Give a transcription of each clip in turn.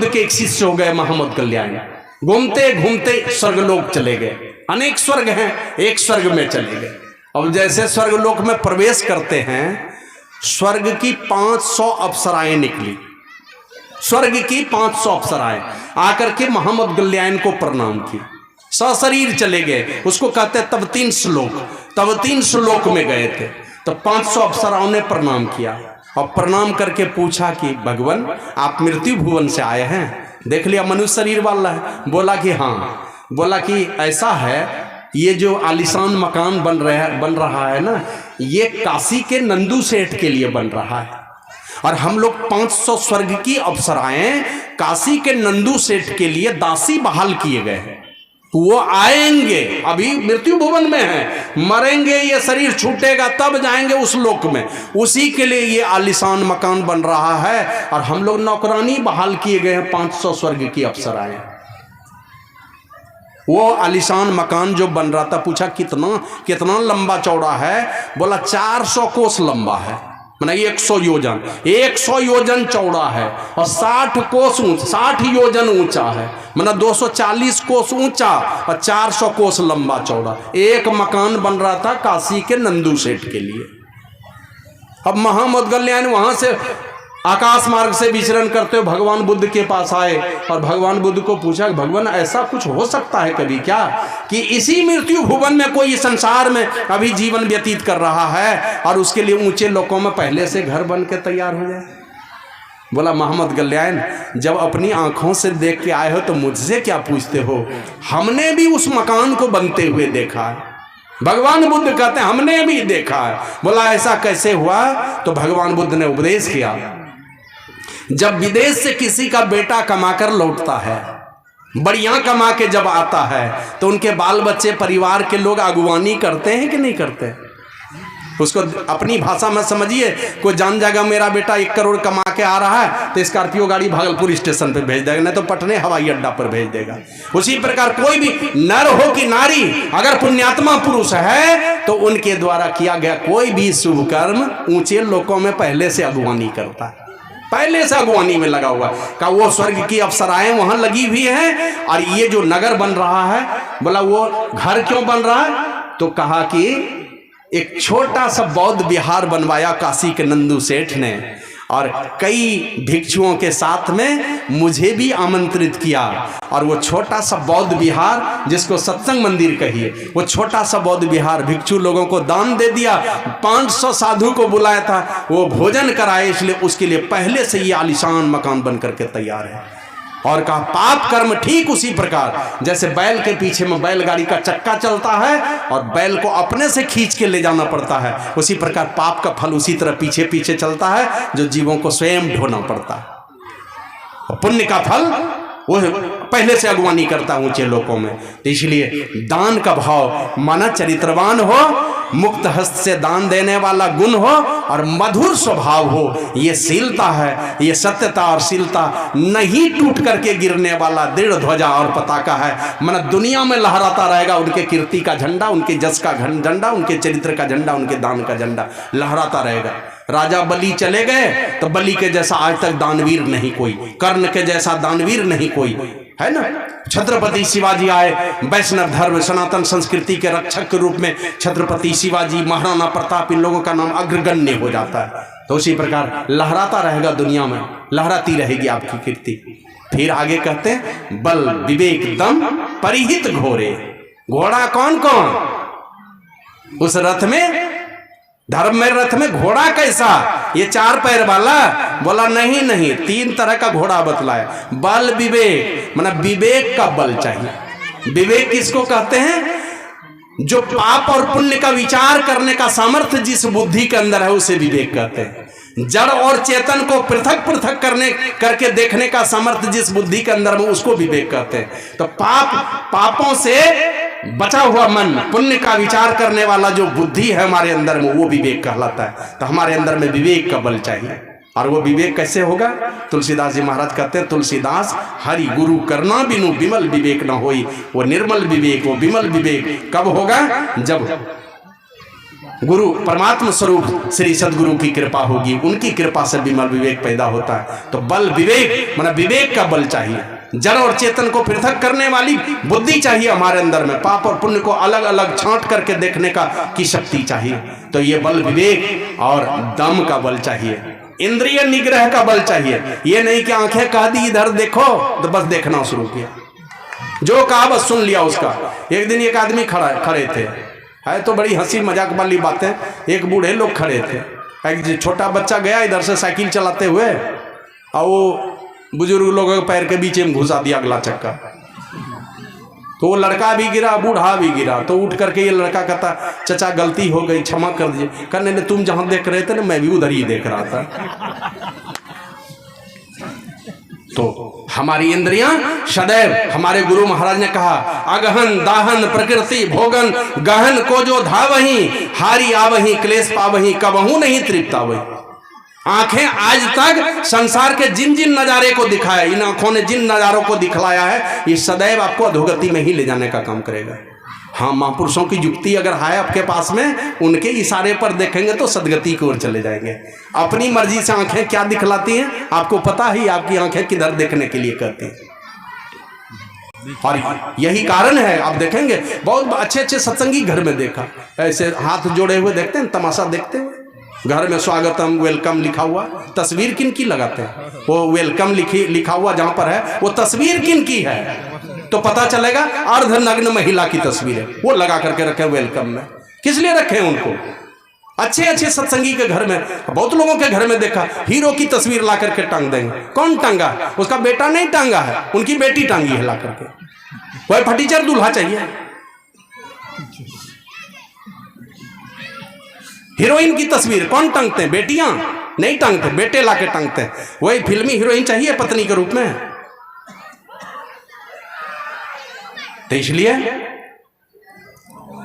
बुद्ध के एक शिष्य हो गए मोहम्मद कल्याण। घूमते घूमते स्वर्गलोक चले गए। अनेक स्वर्ग हैं, एक स्वर्ग में चले गए। अब जैसे स्वर्गलोक में प्रवेश करते हैं, स्वर्ग की 500 अप्सराएं निकली। स्वर्ग की 500 अप्सराएं आकर के मोहम्मद कल्याण को प्रणाम की, सशरीर चले गए। उसको कहते तब 3 श्लोक, तब 3 श्लोक में गए थे। तो 500 अप्सराओं ने प्रणाम किया और प्रणाम करके पूछा कि भगवान आप मृत्यु भुवन से आए हैं, देख लिया मनुष्य शरीर वाला है। बोला कि हाँ। बोला कि ऐसा है, ये जो आलीशान मकान बन रहा है ना, ये काशी के नंदू सेठ के लिए बन रहा है। और हम लोग 500 स्वर्ग की अप्सराएं काशी के नंदू सेठ के लिए दासी बहाल किए गए हैं। वो आएंगे, अभी मृत्यु भुवन में है, मरेंगे, ये शरीर छूटेगा तब जाएंगे उस लोक में। उसी के लिए ये आलीशान मकान बन रहा है और हम लोग नौकरानी बहाल किए गए हैं 500 स्वर्ग की अप्सराएं। वो आलीशान मकान जो बन रहा था, पूछा कितना लंबा चौड़ा है? बोला 400 कोस लंबा है, माना 100 योजन, 100 योजन चौड़ा है और 60 कोस 60 योजन ऊंचा है, माना 240 कोस ऊंचा और 400 कोस लंबा चौड़ा। एक मकान बन रहा था काशी के नंदू सेठ के लिए। अब मोहम्मद कल्याण वहां से आकाश मार्ग से विचरण करते हुए भगवान बुद्ध के पास आए और भगवान बुद्ध को पूछा कि भगवान ऐसा कुछ हो सकता है कभी क्या कि इसी मृत्यु भुवन में कोई संसार में अभी जीवन व्यतीत कर रहा है और उसके लिए ऊंचे लोकों में पहले से घर बन के तैयार हो जाए? बोला मोहम्मद कल्याण जब अपनी आंखों से देख के आए हो तो मुझसे क्या पूछते हो? हमने भी उस मकान को बनते हुए देखा है। भगवान बुद्ध कहते हैं हमने भी देखा है। बोला ऐसा कैसे हुआ? तो भगवान बुद्ध ने उपदेश किया, जब विदेश से किसी का बेटा कमाकर लौटता है, बढ़िया कमा के जब आता है, तो उनके बाल बच्चे परिवार के लोग अगुवानी करते हैं कि नहीं करते? उसको अपनी भाषा में समझिए, कोई जान जाएगा मेरा बेटा 1 करोड़ कमा के आ रहा है तो स्कॉर्पियो गाड़ी भागलपुर स्टेशन पे भेज देगा, नहीं तो पटने हवाई अड्डा पर भेज देगा। उसी प्रकार कोई भी नर हो कि नारी अगर पुण्यात्मा पुरुष है तो उनके द्वारा किया गया कोई भी शुभ कर्म ऊंचे लोकों में पहले से अगुवानी करता है, पहले से अगुवानी में लगा हुआ का। वो स्वर्ग की अप्सराएं वहां लगी हुई हैं और ये जो नगर बन रहा है, बोला वो घर क्यों बन रहा है? तो कहा कि एक छोटा सा बौद्ध विहार बनवाया काशी के नंदू सेठ ने और कई भिक्षुओं के साथ में मुझे भी आमंत्रित किया। और वो छोटा सा बौद्ध विहार जिसको सत्संग मंदिर कहिए, वो छोटा सा बौद्ध विहार भिक्षु लोगों को दान दे दिया। 500 साधु को बुलाया था, वो भोजन कराए, इसलिए उसके लिए पहले से ये आलीशान मकान बन करके तैयार है। और कहा पाप कर्म ठीक उसी प्रकार जैसे बैल के पीछे में बैलगाड़ी का चक्का चलता है और बैल को अपने से खींच के ले जाना पड़ता है, उसी प्रकार पाप का फल उसी तरह पीछे पीछे चलता है जो जीवों को स्वयं ढोना पड़ता है। और पुण्य का फल वो पहले से अगुवानी करता है ऊंचे लोकों में। तो इसलिए दान का भाव, माना चरित्रवान हो, मुक्त हस्त से दान देने वाला गुण हो और मधुर स्वभाव हो, ये शीलता है, ये सत्यता और शीलता नहीं टूट करके गिरने वाला दृढ़ ध्वजा और पताका है। माना दुनिया में लहराता रहेगा उनके कीर्ति का झंडा, उनके जस का झंडा, उनके चरित्र का झंडा, उनके दान का झंडा लहराता रहेगा। राजा बलि चले गए तो बलि के जैसा आज तक दानवीर नहीं कोई, कर्ण के जैसा दानवीर नहीं कोई, है ना। छत्रपति शिवाजी आए, वैष्णव धर्म सनातन संस्कृति के रक्षक के रूप में छत्रपति शिवाजी, महाराणा प्रताप, इन लोगों का नाम अग्रगण्य हो जाता है। तो उसी प्रकार लहराता रहेगा दुनिया में, लहराती रहेगी आपकी कीर्ति। फिर आगे कहते हैं बल विवेक दम परिहित घोरे। घोड़ा कौन कौन? उस रथ में, धर्म में रथ में घोड़ा कैसा? ये 4 पैर वाला? बोला नहीं, 3 तरह का घोड़ा बतलाया। बल विवेक, माना विवेक का बल चाहिए। विवेक किसको कहते हैं? जो पाप और पुण्य का विचार करने का सामर्थ्य जिस बुद्धि के अंदर है उसे विवेक कहते हैं। जड़ और चेतन को पृथक पृथक करके देखने का सामर्थ्य जिस बुद्धि के अंदर में उसको विवेक कहते हैं। तो पापों से बचा हुआ मन, पुण्य का विचार करने वाला जो बुद्धि है हमारे अंदर में, वो विवेक कहलाता है। तो हमारे अंदर में विवेक का बल चाहिए। और वो विवेक कैसे होगा? तुलसीदास जी महाराज कहते हैं, तुलसीदास हरि गुरु करना बिनु विमल विवेक न होई। वो निर्मल विवेक, वो विमल विवेक कब होगा? जब गुरु परमात्मा स्वरूप श्री सदगुरु की कृपा होगी, उनकी कृपा से विमल विवेक पैदा होता है। तो बल विवेक माना विवेक का बल चाहिए, जड़ और चेतन को पृथक करने वाली बुद्धि चाहिए हमारे अंदर में, पाप और पुण्य को अलग अलग छांट करके देखने की शक्ति चाहिए। तो ये बल विवेक और दम का बल चाहिए, इंद्रिय निग्रह का बल चाहिए। ये नहीं कि आंखें कह दी इधर देखो तो बस देखना शुरू किया, जो कहा बस सुन लिया उसका। एक दिन एक आदमी खड़े थे, है तो बड़ी हंसी मजाक वाली बातें, एक बूढ़े लोग खड़े थे, एक छोटा बच्चा गया इधर से साइकिल चलाते हुए और वो बुजुर्ग लोगों के पैर के बीच में घुसा दिया अगला चक्का, तो वो लड़का भी गिरा बूढ़ा भी गिरा। तो उठ करके ये लड़का कहता चचा गलती हो गई क्षमा कर दीजिए। कहने ने तुम जहां देख रहे थे ना मैं भी उधर ही देख रहा था। तो हमारी इंद्रियां सदैव, हमारे गुरु महाराज ने कहा अगहन दाहन प्रकृति भोगन गहन को जो धावही हारी आवही क्लेश पावही कबहू नहीं तृप्त आवही। आंखें आज तक संसार के जिन जिन नजारे को दिखाया, इन आंखों ने जिन नजारों को दिखलाया है, ये सदैव आपको अधोगति में ही ले जाने का काम करेगा। हाँ, महापुरुषों की युक्ति अगर है आपके पास में, उनके इशारे पर देखेंगे तो सदगति की ओर चले जाएंगे। अपनी मर्जी से आंखें क्या दिखलाती हैं आपको पता ही, आपकी आंखें किधर देखने के लिए करती हैं। और यही कारण है, आप देखेंगे बहुत अच्छे अच्छे सत्संगी घर में देखा, ऐसे हाथ जोड़े हुए देखते हैं, तमाशा देखते हुए, घर में स्वागतम वेलकम लिखा हुआ, तस्वीर किन की लगाते हैं? वो वेलकम लिखा हुआ जहां पर है वो तस्वीर किन की है तो पता चलेगा अर्धनग्न महिला की तस्वीर है, वो लगा करके रखे वेलकम में। किस लिए रखे उनको? अच्छे अच्छे सत्संगी के घर में, बहुत लोगों के घर में देखा हीरो की तस्वीर ला करके टांग देंगे। कौन टांगा? उसका बेटा नहीं टांगा है, उनकी बेटी टांगी है ला करके। वही फटीचर दूल्हा चाहिए। हीरोइन की तस्वीर कौन टांगते हैं? बेटियां नहीं टांगते, बेटे लाके टांगते हैं। वही फिल्मी हीरोइन चाहिए पत्नी के रूप में। तो इसलिए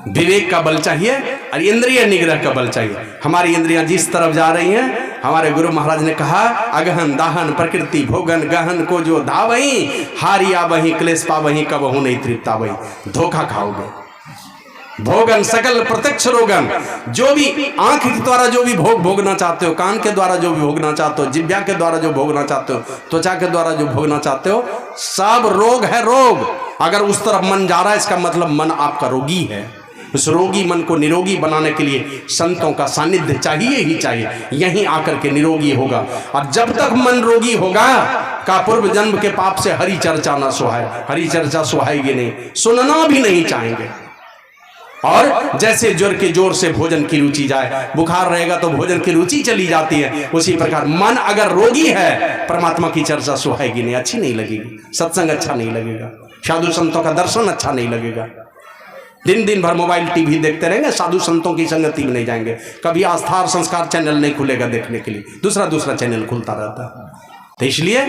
विवेक का बल चाहिए और इंद्रिय निग्रह का बल चाहिए। हमारी इंद्रियां जिस तरफ जा रही हैं, हमारे गुरु महाराज ने कहा अगहन दाहन प्रकृति भोगन गहन को जो धावही हारी आवही क्लेश पावही कबहू नहीं तृप्त आवही। धोखा खाओगे। भोगन सकल प्रत्यक्ष रोगन, जो भी आंख के द्वारा जो भी भोग भोगना चाहते हो, कान के द्वारा जो भी भोगना चाहते हो, जिह्वा के द्वारा जो भोगना चाहते हो, त्वचा के द्वारा जो भोगना चाहते हो, सब रोग है रोग। अगर उस तरफ मन जा रहा है इसका मतलब मन आपका रोगी है। उस रोगी मन को निरोगी बनाने के लिए संतों का सानिध्य चाहिए ही चाहिए, यहीं आकर के निरोगी होगा। और जब तक मन रोगी होगा का पूर्व जन्म के पाप से हरि चर्चा ना सुहाए, हरि चर्चा सुहाएगी नहीं, सुनना भी नहीं चाहेंगे। और जैसे ज्वर के जोर से भोजन की रुचि जाए, बुखार रहेगा तो भोजन की रुचि चली जाती है, उसी प्रकार मन अगर रोगी है परमात्मा की चर्चा सुहाएगी नहीं, अच्छी नहीं लगेगी, सत्संग अच्छा नहीं लगेगा, साधु संतों का दर्शन अच्छा नहीं लगेगा। दिन दिन भर मोबाइल टीवी देखते रहेंगे, साधु संतों की संगति में नहीं जाएंगे, कभी आस्था और संस्कार चैनल नहीं खुलेगा देखने के लिए, दूसरा चैनल खुलता रहता है। तो इसलिए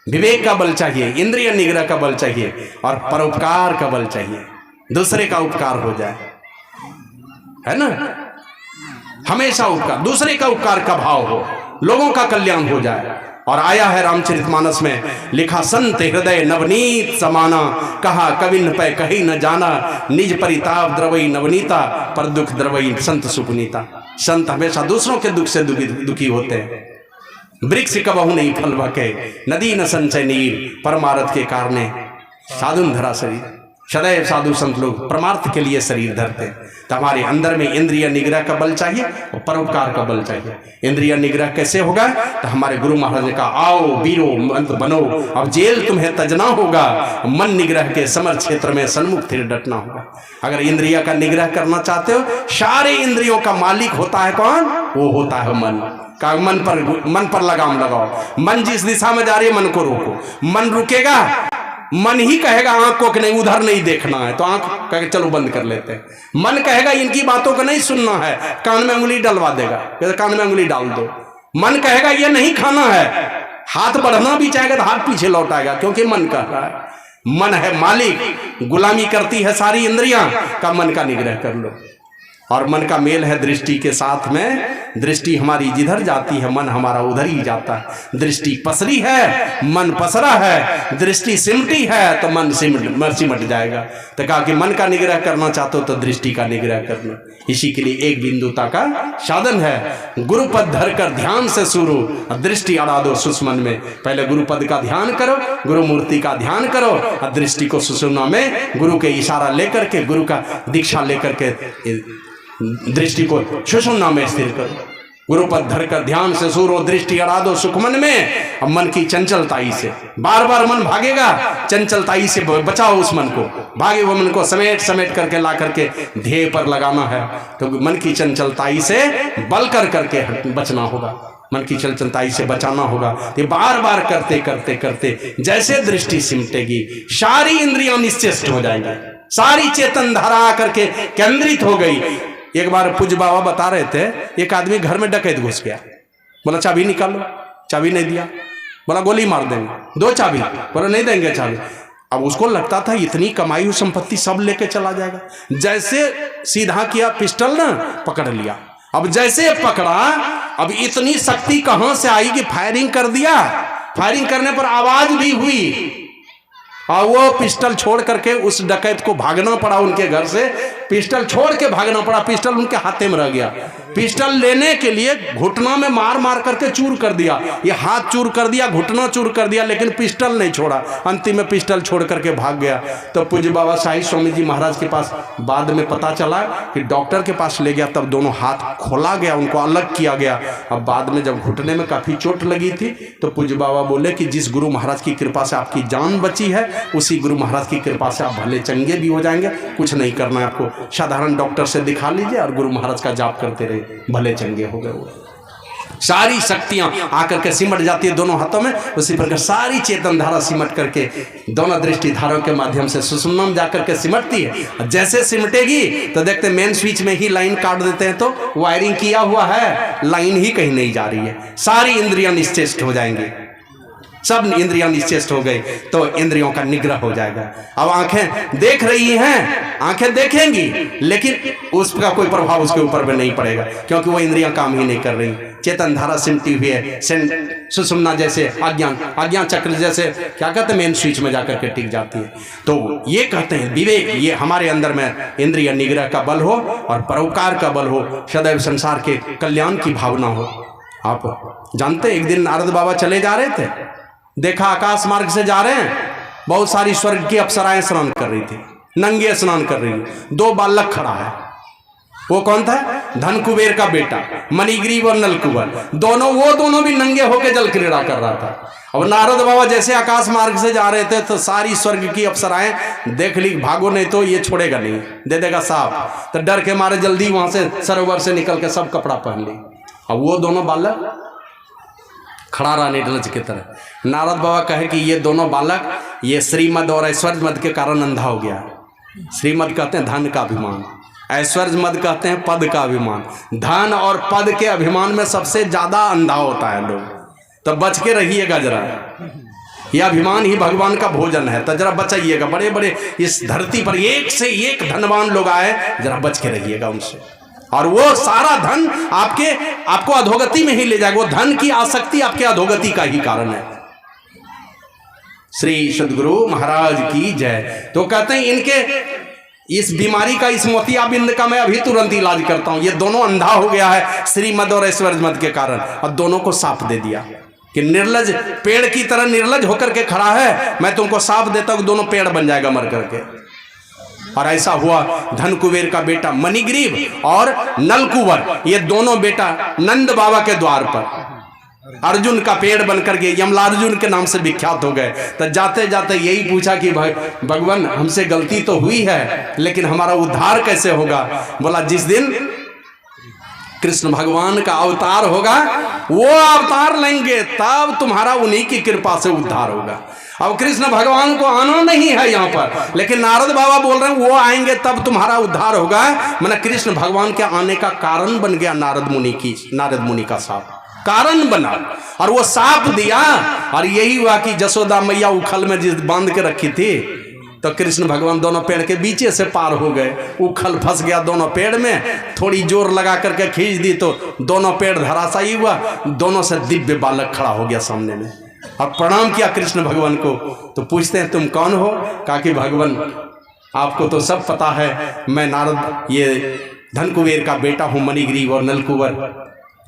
विवेक का बल चाहिए, इंद्रिय निग्रह का बल चाहिए और परोपकार का बल चाहिए, दूसरे का उपकार हो जाए, है ना। हमेशा उपकार, दूसरे का उपकार का भाव हो, लोगों का कल्याण हो जाए। और आया है रामचरितमानस में लिखा संत हृदय नवनीत समाना, कहा कविन पे कहीं न जाना, निज परिताप द्रवई नवनीता, पर दुख द्रवई संत सुपुनीता। संत हमेशा दूसरों के दुख से दुखी होते हैं। वृक्ष कबहू नहीं फल बके, नदी न संचय नीर, परमारथ के कारणे साधुन धरा शरीर। सदैव साधु संत लोग परमार्थ के लिए शरीर धरते हैं। तो हमारे अंदर में इंद्रिय निग्रह का बल चाहिए और परोपकार का बल चाहिए। इंद्रिय निग्रह कैसे होगा? तो हमारे गुरु महाराज ने कहा आओ वीरो मंत्र बनो, अब जेल तुम्हें तजना होगा, मन निग्रह के समर क्षेत्र में सन्मुख फिर डटना होगा। अगर इंद्रिय का निग्रह करना चाहते हो, सारे इंद्रियों का मालिक होता है कौन? वो होता है मन का। मन पर लगाम लगाओ। मन जिस दिशा में जा रही है मन को रोको। मन रुकेगा, मन ही कहेगा आंख को कि नहीं उधर नहीं देखना है, तो आंख कहेगा चलो बंद कर लेते हैं। मन कहेगा इनकी बातों को नहीं सुनना है, कान में उंगली डलवा देगा, कान में उंगली डाल दो। मन कहेगा ये नहीं खाना है, हाथ बढ़ना भी चाहेगा तो हाथ पीछे लौटाएगा, क्योंकि मन कह रहा है। मन है मालिक, गुलामी करती है सारी इंद्रियां का। मन का निग्रह कर लो। और मन का मेल है दृष्टि के साथ में। दृष्टि हमारी जिधर जाती है मन हमारा उधर ही जाता है। दृष्टि पसरी है, मन पसरा है। दृष्टि सिमटी है तो मन सिमट जाएगा। तो कहा कि मन का निग्रह करना चाहते हो तो दृष्टि का निग्रह करना। इसी के लिए एक बिंदुता का साधन है। गुरुपद धर कर ध्यान से शुरू, दृष्टि अड़ा दो सुषमन में। पहले गुरुपद का ध्यान करो, गुरु मूर्ति का ध्यान करो, और दृष्टि को सुषुम्ना में गुरु के इशारा लेकर के, गुरु का दीक्षा लेकर के दृष्टि को सुषुम्ना में स्थिर करो। गुरुपद धर कर ध्यान से सूरो, दृष्टि अड़ा दो सुखमन में। अब मन की चंचलताई से, बार बार मन भागेगा, चंचलताई से बचाओ उस मन को। भागे हुए मन को समेट समेट करके ला करके ध्येय पर लगाना है। तो मन की चंचलताई से बल कर करके बचना होगा, मन की चंचलताई से बचाना होगा। ये बार बार करते करते करते जैसे दृष्टि सिमटेगी, सारी इंद्रियां निश्चेष्ट हो जाएंगी, सारी चेतन धारा आकर के केंद्रित हो गई। एक बार पूज्य बाबा बता रहे थे, एक आदमी घर में डकैत घुस गया। बोला चाबी निकालो, चाबी नहीं दिया। बोला गोली मार देंगे, दो चाबी। बोला नहीं देंगे चाबी। अब उसको लगता था इतनी कमाई हुई संपत्ति सब लेके चला जाएगा। जैसे सीधा किया पिस्टल ना, पकड़ लिया। अब जैसे पकड़ा, अब इतनी शक्ति कहां से आई कि फायरिंग कर दिया। फायरिंग करने पर आवाज भी हुई और वो पिस्टल छोड़ करके उस डकैत को भागना पड़ा उनके घर से। पिस्टल छोड़ के भागना पड़ा, पिस्टल उनके हाथे में रह गया। पिस्टल लेने के लिए घुटना में मार मार करके चूर कर दिया, ये हाथ चूर कर दिया, घुटना चूर कर दिया, लेकिन पिस्टल नहीं छोड़ा। अंतिम में पिस्टल छोड़ करके भाग गया। तो पूज्य बाबा शाही स्वामी जी महाराज के पास बाद में पता चला कि डॉक्टर के पास ले गया, तब दोनों हाथ खोला गया, उनको अलग किया गया। अब बाद में जब घुटने में काफी चोट लगी थी तो पूज्य बाबा बोले कि जिस गुरु महाराज की कृपा से आपकी जान बची है, उसी गुरु महाराज की कृपा से आप भले चंगे भी हो जाएंगे। कुछ नहीं करना है आपको, साधारण डॉक्टर से दिखा लीजिए और गुरु महाराज का जाप करते रहे, भले चंगे हो गए। वो सारी शक्तियां आकर के सिमट जाती है दोनों हाथों में। उसी प्रकार सारी चेतन धारा सिमट करके दोनों दृष्टि धाराओं के माध्यम से सुषुम्ना में जाकर के सिमटती है। जैसे सिमटेगी तो देखते मेन स्विच में ही लाइन काट देते हैं, तो वायरिंग किया हुआ है, लाइन ही कहीं नहीं जा रही है। सारी इंद्रियां निश्चेष्ट हो जाएंगी, सब इंद्रियां निश्चेष्ट हो गई तो इंद्रियों का निग्रह हो जाएगा। अब आंखें देख रही हैं, आंखें देखेंगी, लेकिन उसका कोई प्रभाव उसके ऊपर में नहीं पड़ेगा, क्योंकि वो इंद्रियां काम ही नहीं कर रही। चेतन धारा सिमटी हुई है, सुषुम्ना जैसे आज्ञा चक्र जैसे क्या कहते हैं, मेन स्विच में जाकर के टिक जाती है। तो ये कहते हैं विवेक, ये हमारे अंदर में इंद्रिय निग्रह का बल हो और परोपकार का बल हो, सदैव संसार के कल्याण की भावना हो। आप जानते एक दिन नारद बाबा चले जा रहे थे, देखा आकाश मार्ग से जा रहे हैं, बहुत सारी स्वर्ग की अप्सराएं स्नान कर रही थी, नंगे स्नान कर रही थी। दो बालक खड़ा है, वो कौन था? धन कुबेर का बेटा मणिग्रीव और नलकुबर, दोनों भी नंगे होकर जल क्रीड़ा कर रहा था। और नारद बाबा जैसे आकाश मार्ग से जा रहे थे तो सारी स्वर्ग की अप्सराएं देख ली, भागो नहीं तो ये छोड़ेगा नहीं, दे देगा साफ। तो डर के मारे जल्दी वहां से सरोवर से निकल के सब कपड़ा पहन ली। अब वो दोनों बालक खड़ा रहा नीटलज की तरह। नारद बाबा कहे कि ये दोनों बालक ये श्रीमद और ऐश्वर्य मद के कारण अंधा हो गया। श्रीमद कहते हैं धन का अभिमान, ऐश्वर्य मद कहते हैं पद का अभिमान। धन और पद के अभिमान में सबसे ज्यादा अंधा होता है लोग, तो बच के रहिएगा जरा। यह अभिमान ही भगवान का भोजन है, तो जरा बचाइएगा। बड़े बड़े इस धरती पर एक से एक धनवान लोग आए, जरा बच के रहिएगा उनसे। और वो सारा धन आपको अधोगति में ही ले जाएगा। वो धन की आसक्ति आपके अधोगति का ही कारण है। श्री सद्गुरु महाराज की जय। तो कहते हैं इनके इस बीमारी का, इस मोतियाबिंद का मैं अभी तुरंत इलाज करता हूं। ये दोनों अंधा हो गया है श्रीमद और ऐश्वर्य मद के कारण, और दोनों को साप दे दिया कि निर्लज पेड़ की तरह निर्लज होकर के खड़ा है, मैं तुमको साप देता हूं, दोनों पेड़ बन जाएगा मर करके। और ऐसा हुआ। धन कुबेर का बेटा मणिग्रीव और नलकुबर, ये दोनों बेटा नंद बाबा के द्वार पर अर्जुन का पेड़ बनकर के यमलार्जुन के नाम से विख्यात हो गए। तो जाते जाते यही पूछा कि भाई भगवान हमसे गलती तो हुई है, लेकिन हमारा उद्धार कैसे होगा? बोला जिस दिन कृष्ण भगवान का अवतार होगा, वो अवतार लेंगे, तब तुम्हारा उन्हीं की कृपा से उद्धार होगा। अब कृष्ण भगवान को आना नहीं है यहाँ पर, लेकिन नारद बाबा बोल रहे हैं वो आएंगे तब तुम्हारा उद्धार होगा। मैंने कृष्ण भगवान के आने का कारण बन गया नारद मुनि का साप, कारण बना। और वो साप दिया, और यही हुआ कि जसोदा मैया उखल में जिस बांध के रखी थी, तो कृष्ण भगवान दोनों पेड़ के बीचे से पार हो गए। उखल फंस गया दोनों पेड़ में, थोड़ी जोर लगा करके खींच दी तो दोनों पेड़ धराशायी हुआ, दोनों से दिव्य बालक खड़ा हो गया सामने में और प्रणाम किया कृष्ण भगवान को। तो पूछते हैं तुम कौन हो? कहा कि भगवान आपको तो सब पता है, मैं नारद ये धनकुबेर का बेटा हूँ, मणिग्रीव और नलकुबर।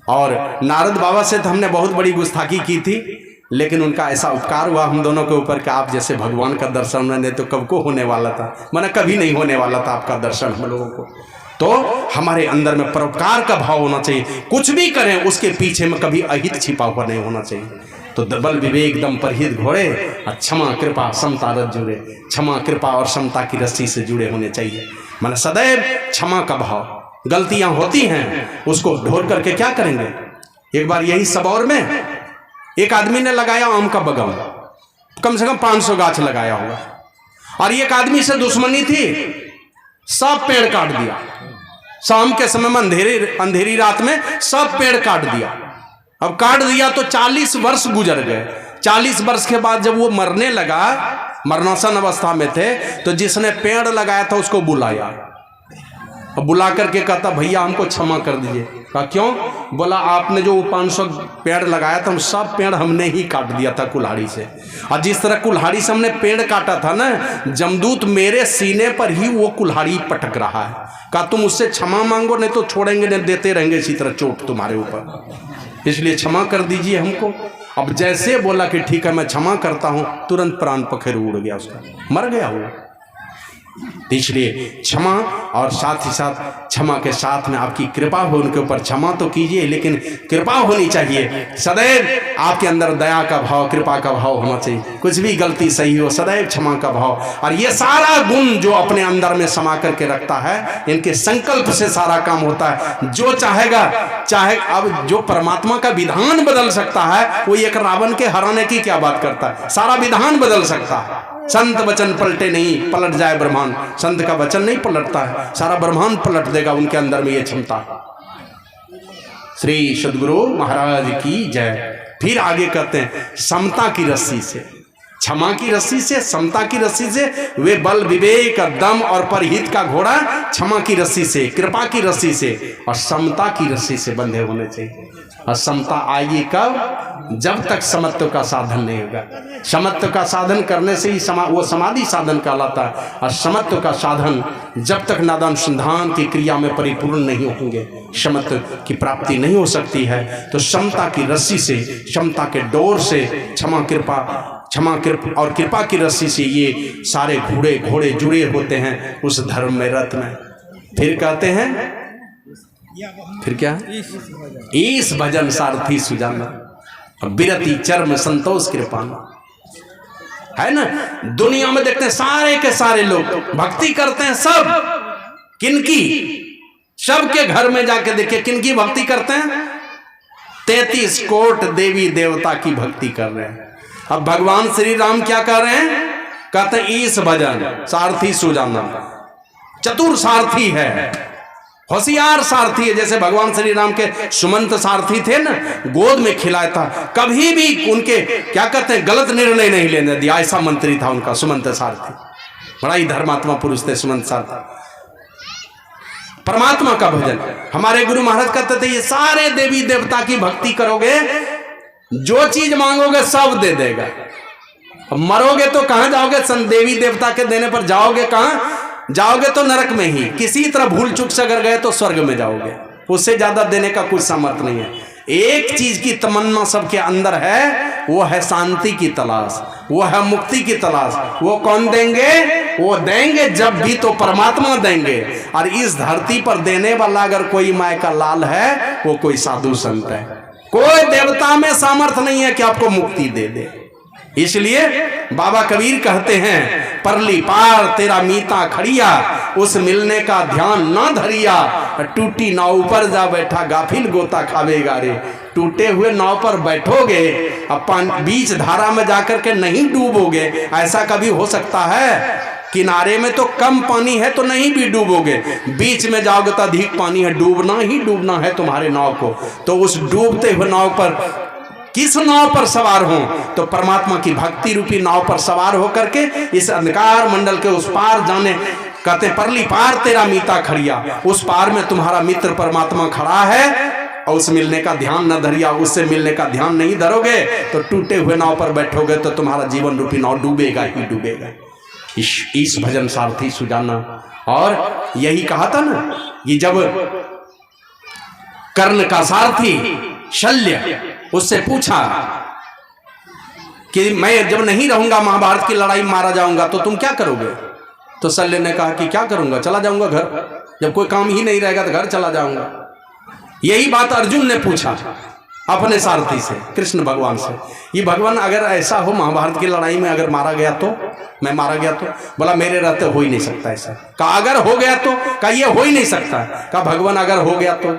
और नारद बाबा से तो हमने बहुत बड़ी गुस्ताखी की थी, लेकिन उनका ऐसा उपकार हुआ हम दोनों के ऊपर कि आप जैसे भगवान का दर्शन मैंने तो कब को होने वाला था, माना कभी नहीं होने वाला था आपका दर्शन हम लोगों को। तो हमारे अंदर में परोपकार का भाव होना चाहिए, कुछ भी करें उसके पीछे में कभी अहित छिपा हुआ नहीं होना चाहिए। तो बल विवेक दम परहित घोड़े, क्षमा कृपा समता रस जुड़े, क्षमा कृपा और समता की रस्सी से जुड़े होने चाहिए। माना सदैव क्षमा का भाव, गलतियां होती हैं उसको ढोल करके क्या करेंगे। एक बार यही सबौर में एक आदमी ने लगाया आम का बगान, कम से कम 500 गाछ लगाया होगा, और एक आदमी से दुश्मनी थी, सब पेड़ काट दिया। शाम के समय में अंधेरी रात में सब पेड़ काट दिया। अब काट दिया तो 40 वर्ष गुजर गए। 40 वर्ष के बाद जब वो मरने लगा, मरणासन अवस्था में थे, तो जिसने पेड़ लगाया था उसको बुलाया। अब बुला करके कहता भैया हमको क्षमा कर दीजिए। कहा क्यों? बोला आपने जो 500 पेड़ लगाया था, हम सब पेड़ हमने ही काट दिया था कुल्हाड़ी से, और जिस तरह कुल्हाड़ी से हमने पेड़ काटा था ना, जमदूत मेरे सीने पर ही वो कुल्हाड़ी पटक रहा है। कहा तुम उससे क्षमा मांगो, नहीं तो छोड़ेंगे नहीं, देते रहेंगे इसी तरह चोट तुम्हारे ऊपर, इसलिए क्षमा कर दीजिए हमको। अब जैसे बोला कि ठीक है मैं क्षमा करता हूँ, तुरंत प्राण पखेरु उड़ गया उसका, मर गया वो। इसलिए क्षमा, और साथ ही साथ क्षमा के साथ में आपकी कृपा हो उनके ऊपर, क्षमा तो कीजिए लेकिन कृपा होनी चाहिए। सदैव आपके अंदर दया का भाव, कृपा का भाव होना चाहिए। कुछ भी गलती सही हो, सदैव क्षमा का भाव, और ये सारा गुण जो अपने अंदर में समा करके रखता है, इनके संकल्प से सारा काम होता है। जो चाहेगा, चाहे अब जो परमात्मा का विधान बदल सकता है, वो एक रावण के हराने की क्या बात करता है, सारा विधान बदल सकता है। संत वचन पलटे नहीं, पलट जाए ब्रह्मांड। संत का वचन नहीं पलटता है, सारा ब्रह्मांड पलट देगा उनके अंदर में ये क्षमता। श्री सद्गुरु महाराज की जय। फिर आगे कहते हैं समता की रस्सी से, क्षमा की रस्सी से, समता की रस्सी से, वे बल विवेक दम और परहित का घोड़ा क्षमा की रस्सी से, कृपा की रस्सी से और समता की रस्सी से बंधे होने चाहिए। और समता आएगी कब? जब तक समत्व का साधन नहीं होगा। समत्व का साधन करने से ही वो समाधि साधन कहलाता है। और समत्व का साधन जब तक नादानुसंधान की क्रिया में परिपूर्ण नहीं होंगे, समत्व की प्राप्ति नहीं हो सकती है। तो समता की रस्सी से, समता के डोर से, क्षमा कृपा और कृपा की रस्सी से ये सारे घोड़े जुड़े होते हैं उस धर्म में, रथ में। फिर कहते हैं, फिर क्या? ईश भजन सारथी सुजाना, बिरति चर्म संतोष कृपाना, है ना। दुनिया में देखते हैं सारे के सारे लोग भक्ति करते हैं, सब किनकी? सबके घर में जाके देखिए किनकी भक्ति करते हैं? 33 कोट देवी देवता की भक्ति कर रहे हैं। अब भगवान श्री राम क्या कर रहे हैं? कहते हैं ईश भजन सारथी सुजाना, चतुर सारथी है, होशियार सारथी है। जैसे भगवान श्री राम के सुमंत सारथी थे ना, गोद में खिलाया था, कभी भी उनके क्या कहते हैं गलत निर्णय नहीं लेने दिया, ऐसा मंत्री था उनका सुमंत सारथी। बड़ा ही धर्मात्मा पुरुष थे सुमंत सारथी। परमात्मा का भजन, हमारे गुरु महाराज कहते थे ये सारे देवी देवता की भक्ति करोगे, जो चीज मांगोगे सब दे देगा। मरोगे तो कहां जाओगे? देवी देवता के देने पर जाओगे कहां? जाओगे तो नरक में ही। किसी तरह भूल चूक से अगर गए तो स्वर्ग में जाओगे, उससे ज्यादा देने का कुछ सामर्थ्य नहीं है। एक चीज की तमन्ना सबके अंदर है, वो है शांति की तलाश, वो है मुक्ति की तलाश। वो कौन देंगे? वो देंगे जब भी तो परमात्मा देंगे। और इस धरती पर देने वाला अगर कोई माय का लाल है, वो कोई साधु संत है। कोई देवता में सामर्थ्य नहीं है कि आपको मुक्ति दे दे। इसलिए बाबा कबीर कहते हैं, परली पार तेरा मीता खड़िया, उस मिलने का ध्यान ना धरिया, टूटी नाव पर जा बैठा गाफिल गोता खावेगा रे। टूटे हुए नाव पर बैठोगे, अब बीच धारा में जाकर के नहीं डूबोगे, ऐसा कभी हो सकता है? किनारे में तो कम पानी है तो नहीं भी डूबोगे, बीच में जाओगे तो अधिक पानी है, डूबना ही डूबना है तुम्हारे नाव को। तो उस डूबते हुए नाव पर किस नाव पर सवार हो? तो परमात्मा की भक्ति रूपी नाव पर सवार होकर के इस अंधकार मंडल के उस पार जाने, कहते परली पार तेरा मीता खड़िया, उस पार में तुम्हारा मित्र परमात्मा खड़ा है और उस मिलने का ध्यान न धरिया। उससे मिलने का ध्यान नहीं धरोगे तो टूटे हुए नाव पर बैठोगे तो तुम्हारा जीवन रूपी नाव डूबेगा ही डूबेगा। इस भजन सारथी सुजाना। और यही कहा था ना कि जब कर्ण का सारथी शल्य उससे पूछा कि मैं जब नहीं रहूंगा, महाभारत की लड़ाई में मारा जाऊंगा, तो तुम क्या करोगे? तो शल्य ने कहा कि क्या करूंगा, चला जाऊंगा घर, जब कोई काम ही नहीं रहेगा तो घर चला जाऊंगा। यही बात अर्जुन ने पूछा अपने सारथी से, कृष्ण भगवान से, ये भगवान अगर ऐसा हो महाभारत की लड़ाई में अगर मारा गया तो, मैं मारा गया तो? बोला मेरे रहते हो ही नहीं सकता ऐसा। कहा अगर हो गया तो? कहा ये हो ही नहीं सकता। कहा भगवान अगर हो गया तो?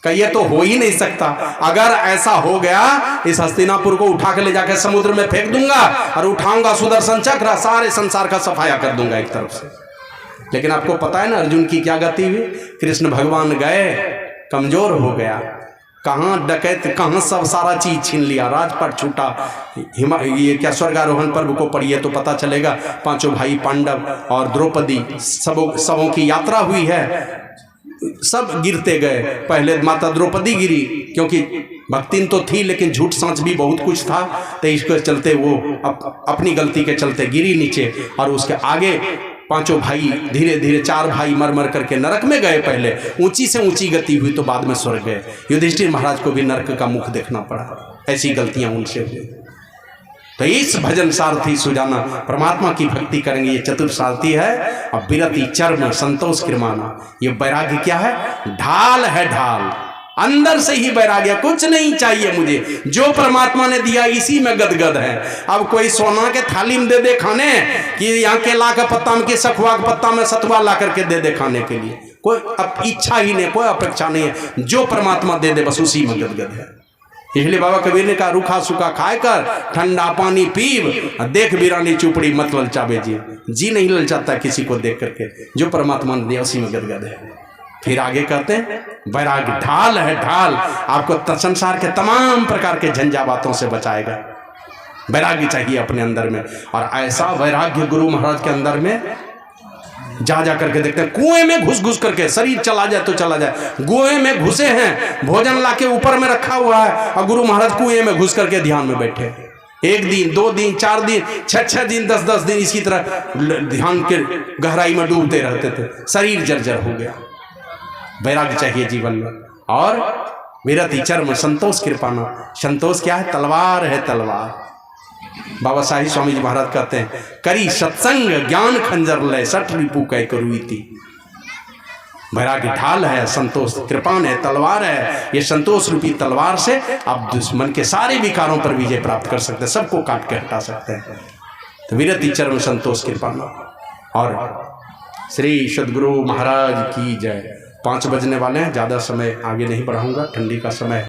कहा ये तो हो ही नहीं सकता। अगर ऐसा हो गया इस हस्तिनापुर को उठा के ले जाकर समुद्र में फेंक दूंगा और उठाऊंगा सुदर्शन चक्र, सारे संसार का सफाया कर दूंगा एक तरफ से। लेकिन आपको पता है ना अर्जुन की क्या गति हुई? कृष्ण भगवान गए, कमजोर हो गया, कहाँ डकैत, कहाँ सब सारा चीज छीन लिया, राजपाट छूटा। ये क्या स्वर्गारोहण पर्व को पढ़िए तो पता चलेगा। पांचों भाई पांडव और द्रौपदी सबों की यात्रा हुई है, सब गिरते गए। पहले माता द्रौपदी गिरी, क्योंकि भक्तिन तो थी लेकिन झूठ सांच भी बहुत कुछ था, तो इसके चलते वो अपनी गलती के चलते गिरी नीचे। और उसके आगे पांचों भाई धीरे धीरे, चार भाई मर मर करके नरक में गए। पहले ऊंची से ऊंची गति हुई तो बाद में स्वर्ग गए। युधिष्ठिर महाराज को भी नरक का मुख देखना पड़ा, ऐसी गलतियां उनसे हुई। तो इस भजन सारथी सुजाना, परमात्मा की भक्ति करेंगे, ये चतुर सारथी है। और विरति चर्म संतोष कृमाना, ये वैराग्य क्या है? ढाल है, ढाल अंदर से ही वैराग्य, कुछ नहीं चाहिए मुझे, जो परमात्मा ने दिया इसी में गदगद है। अब कोई सोना के थाली में दे दे खाने, कि यहाँ केला का पत्ता में, के सखुआ का पत्ता में सतुआ ला करके दे दे खाने के लिए, कोई अब इच्छा ही नहीं, कोई अपेक्षा नहीं है। जो परमात्मा दे दे बस उसी में गदगद है। इसलिए बाबा कबीर ने कहा रूखा सूखा खाए कर, ठंडा पानी पीव, देख वीरानी चुपड़ी मत ललचावे जी नहीं ललचाता किसी को देख करके, जो परमात्मा ने दिया उसी में गदगद है। फिर आगे कहते हैं वैराग्य ढाल है, ढाल आपको संसार के तमाम प्रकार के झंझावातों से बचाएगा। वैराग्य चाहिए अपने अंदर में, और ऐसा वैराग्य गुरु महाराज के अंदर में जा करके देखते हैं। कुएं में घुस घुस करके, शरीर चला जाए तो चला जाए, कुएं में घुसे हैं, भोजन लाके ऊपर में रखा हुआ है और गुरु महाराज कुएं में घुस करके ध्यान में बैठे। 1 दिन 2 दिन 4 दिन 6 दिन 10 दिन इसी तरह ध्यान के गहराई में डूबते रहते थे, शरीर जर्जर हो गया। वैराग्य चाहिए जीवन में। और विरति चर्म संतोष कृपाना, संतोष क्या है? तलवार है, तलवार। बाबा साहिब स्वामी जी महाराज कहते हैं करी सत्संग ज्ञान खंजर लय, सठ रिपु कह करुई थी। वैराग्य ढाल है, संतोष कृपान है, तलवार है। ये संतोष रूपी तलवार से आप दुश्मन के सारे विकारों पर विजय प्राप्त कर सकते हैं, सबको काट के हटा सकते हैं। तो विरति चर्म संतोष कृपाना। और श्री सद्गुरु महाराज की जय। 5 बजने वाले हैं, ज़्यादा समय आगे नहीं बढ़ाऊंगा, ठंडी का समय।